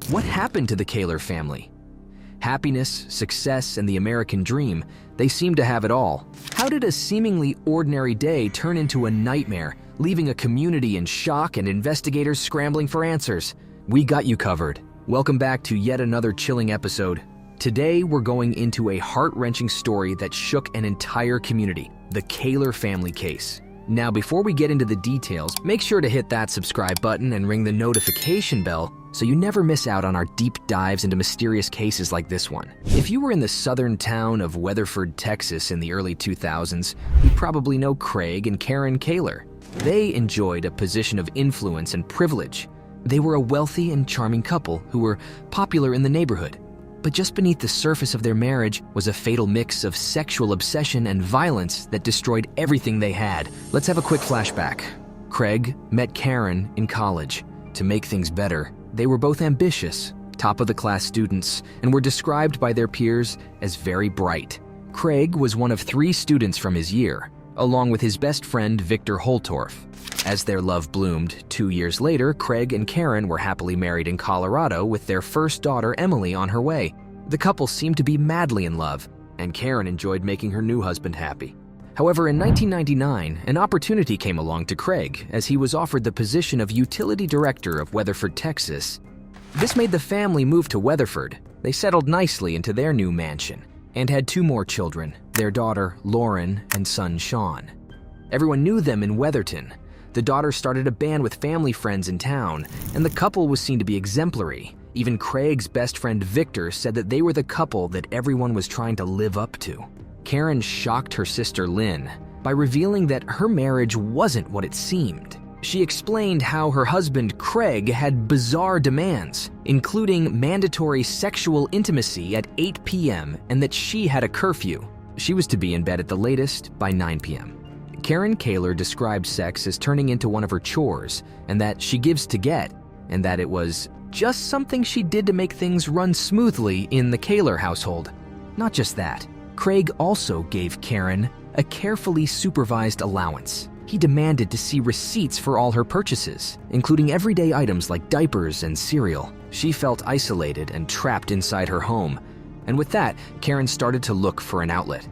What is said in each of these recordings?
What happened to the Kahler family? Happiness, success, and the American dream, they seem to have it all. How did a seemingly ordinary day turn into a nightmare, leaving a community in shock and investigators scrambling for answers? We got you covered. Welcome back to yet another chilling episode. Today, we're going into a heart-wrenching story that shook an entire community, the Kahler family case. Now, before we get into the details, make sure to hit that subscribe button and ring the notification bell so you never miss out on our deep dives into mysterious cases like this one. If you were in the southern town of Weatherford, Texas in the early 2000s, you probably know Craig and Karen Kahler. They enjoyed a position of influence and privilege. They were a wealthy and charming couple who were popular in the neighborhood. But just beneath the surface of their marriage was a fatal mix of sexual obsession and violence that destroyed everything they had. Let's have a quick flashback. Craig met Karen in college. To make things better, they were both ambitious, top-of-the-class students, and were described by their peers as very bright. Craig was one of 3 students from his year, along with his best friend Victor Holtorf. As their love bloomed, 2 years later, Craig and Karen were happily married in Colorado with their first daughter, Emily, on her way. The couple seemed to be madly in love, and Karen enjoyed making her new husband happy. However, in 1999, an opportunity came along to Craig as he was offered the position of utility director of Weatherford, Texas. This made the family move to Weatherford. They settled nicely into their new mansion and had 2 more children, their daughter, Lauren, and son, Sean. Everyone knew them in Weatherton. The daughter started a band with family friends in town, and the couple was seen to be exemplary. Even Craig's best friend Victor said that they were the couple that everyone was trying to live up to. Karen shocked her sister Lynn by revealing that her marriage wasn't what it seemed. She explained how her husband Craig had bizarre demands, including mandatory sexual intimacy at 8 p.m. and that she had a curfew. She was to be in bed at the latest by 9 p.m. Karen Kahler described sex as turning into one of her chores, and that she gives to get, and that it was just something she did to make things run smoothly in the Kahler household. Not just that, Craig also gave Karen a carefully supervised allowance. He demanded to see receipts for all her purchases, including everyday items like diapers and cereal. She felt isolated and trapped inside her home, and with that, Karen started to look for an outlet.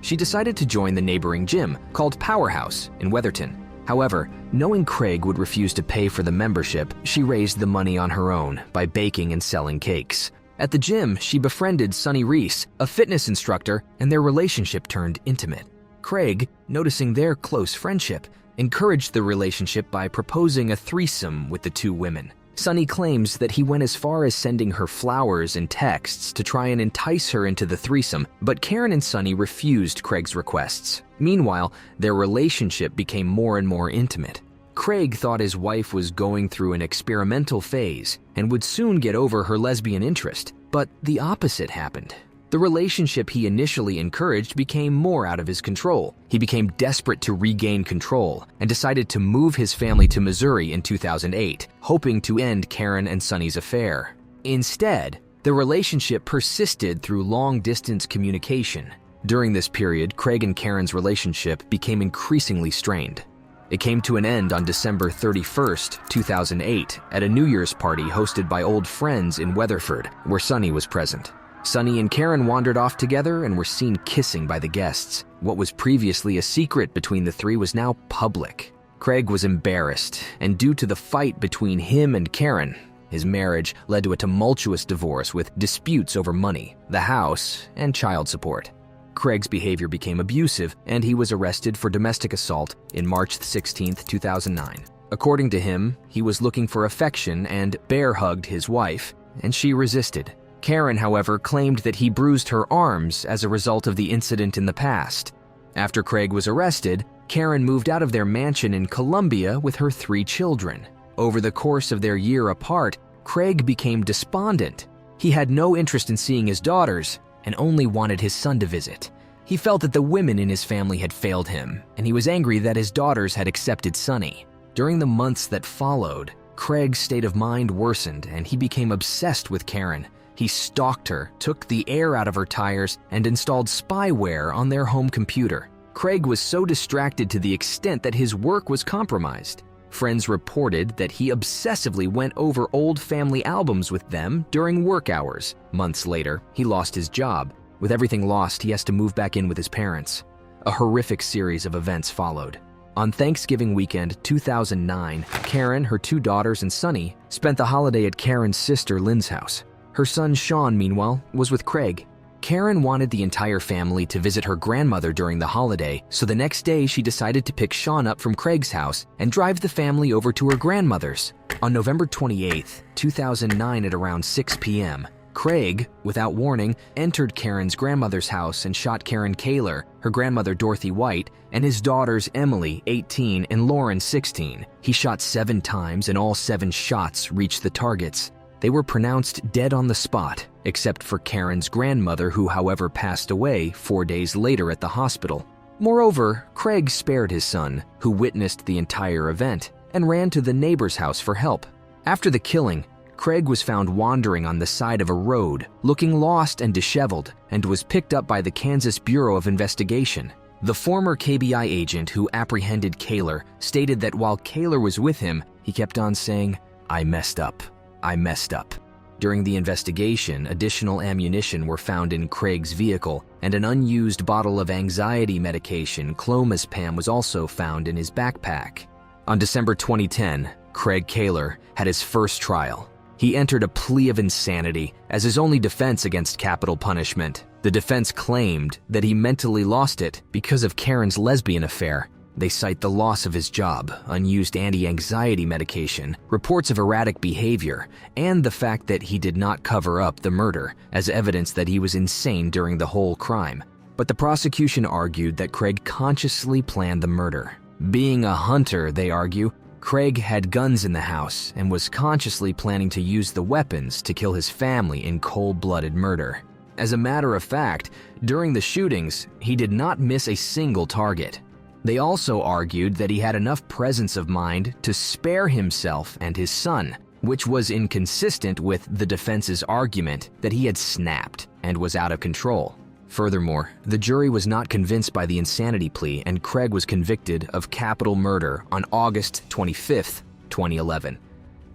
She decided to join the neighboring gym called Powerhouse in Weatherton. However, knowing Craig would refuse to pay for the membership, she raised the money on her own by baking and selling cakes. At the gym, she befriended Sonny Reese, a fitness instructor, and their relationship turned intimate. Craig, noticing their close friendship, encouraged the relationship by proposing a threesome with the 2 women. Sonny claims that he went as far as sending her flowers and texts to try and entice her into the threesome, but Karen and Sonny refused Craig's requests. Meanwhile, their relationship became more and more intimate. Craig thought his wife was going through an experimental phase and would soon get over her lesbian interest, but the opposite happened. The relationship he initially encouraged became more out of his control. He became desperate to regain control and decided to move his family to Missouri in 2008, hoping to end Karen and Sonny's affair. Instead, the relationship persisted through long-distance communication. During this period, Craig and Karen's relationship became increasingly strained. It came to an end on December 31st, 2008, at a New Year's party hosted by old friends in Weatherford, where Sonny was present. Sonny and Karen wandered off together and were seen kissing by the guests. What was previously a secret between the 3 was now public. Craig was embarrassed, and due to the fight between him and Karen, his marriage led to a tumultuous divorce with disputes over money, the house, and child support. Craig's behavior became abusive, and he was arrested for domestic assault in March 16, 2009. According to him, he was looking for affection and bear-hugged his wife, and she resisted. Karen, however, claimed that he bruised her arms as a result of the incident in the past. After Craig was arrested, Karen moved out of their mansion in Columbia with her 3 children. Over the course of their year apart, Craig became despondent. He had no interest in seeing his daughters and only wanted his son to visit. He felt that the women in his family had failed him, and he was angry that his daughters had accepted Sonny. During the months that followed, Craig's state of mind worsened and he became obsessed with Karen. He stalked her, took the air out of her tires, and installed spyware on their home computer. Craig was so distracted to the extent that his work was compromised. Friends reported that he obsessively went over old family albums with them during work hours. Months later, he lost his job. With everything lost, he has to move back in with his parents. A horrific series of events followed. On Thanksgiving weekend 2009, Karen, her 2 daughters, and Sonny spent the holiday at Karen's sister Lynn's house. Her son Sean, meanwhile, was with Craig. Karen wanted the entire family to visit her grandmother during the holiday, so the next day she decided to pick Sean up from Craig's house and drive the family over to her grandmother's. On November 28, 2009 at around 6 p.m., Craig, without warning, entered Karen's grandmother's house and shot Karen Kahler, her grandmother Dorothy White, and his daughters Emily, 18, and Lauren, 16. He shot 7 times and all 7 shots reached the targets. They were pronounced dead on the spot, except for Karen's grandmother, who, however, passed away 4 days later at the hospital. Moreover, Craig spared his son, who witnessed the entire event, and ran to the neighbor's house for help. After the killing, Craig was found wandering on the side of a road, looking lost and disheveled, and was picked up by the Kansas Bureau of Investigation. The former KBI agent who apprehended Kahler stated that while Kahler was with him, he kept on saying, "I messed up. I messed up." During the investigation, additional ammunition were found in Craig's vehicle, and an unused bottle of anxiety medication, clomazepam, was also found in his backpack. On December 2010, Craig Kahler had his first trial. He entered a plea of insanity as his only defense against capital punishment. The defense claimed that he mentally lost it because of Karen's lesbian affair. They cite the loss of his job, unused anti-anxiety medication, reports of erratic behavior, and the fact that he did not cover up the murder as evidence that he was insane during the whole crime. But the prosecution argued that Craig consciously planned the murder. Being a hunter, they argue, Craig had guns in the house and was consciously planning to use the weapons to kill his family in cold-blooded murder. As a matter of fact, during the shootings, he did not miss a single target. They also argued that he had enough presence of mind to spare himself and his son, which was inconsistent with the defense's argument that he had snapped and was out of control. Furthermore, the jury was not convinced by the insanity plea, and Craig was convicted of capital murder on August 25, 2011.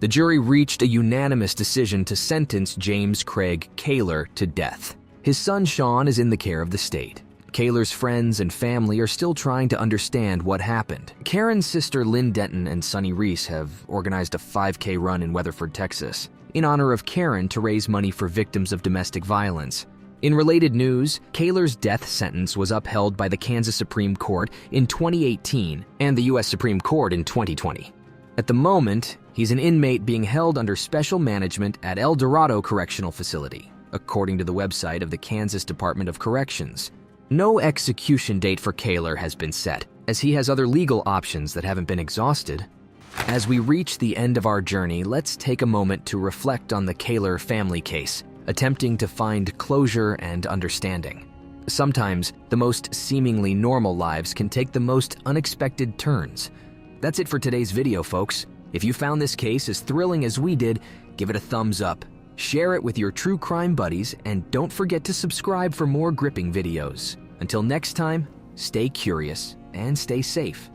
The jury reached a unanimous decision to sentence James Craig Kahler to death. His son Sean is in the care of the state. Kahler's friends and family are still trying to understand what happened. Karen's sister Lynn Denton and Sonny Reese have organized a 5K run in Weatherford, Texas, in honor of Karen to raise money for victims of domestic violence. In related news, Kahler's death sentence was upheld by the Kansas Supreme Court in 2018 and the U.S. Supreme Court in 2020. At the moment, he's an inmate being held under special management at El Dorado Correctional Facility, according to the website of the Kansas Department of Corrections. No execution date for Kahler has been set, as he has other legal options that haven't been exhausted. As we reach the end of our journey, let's take a moment to reflect on the Kahler family case, attempting to find closure and understanding. Sometimes, the most seemingly normal lives can take the most unexpected turns. That's it for today's video, folks. If you found this case as thrilling as we did, give it a thumbs up. Share it with your true crime buddies, and don't forget to subscribe for more gripping videos. Until next time, stay curious and stay safe.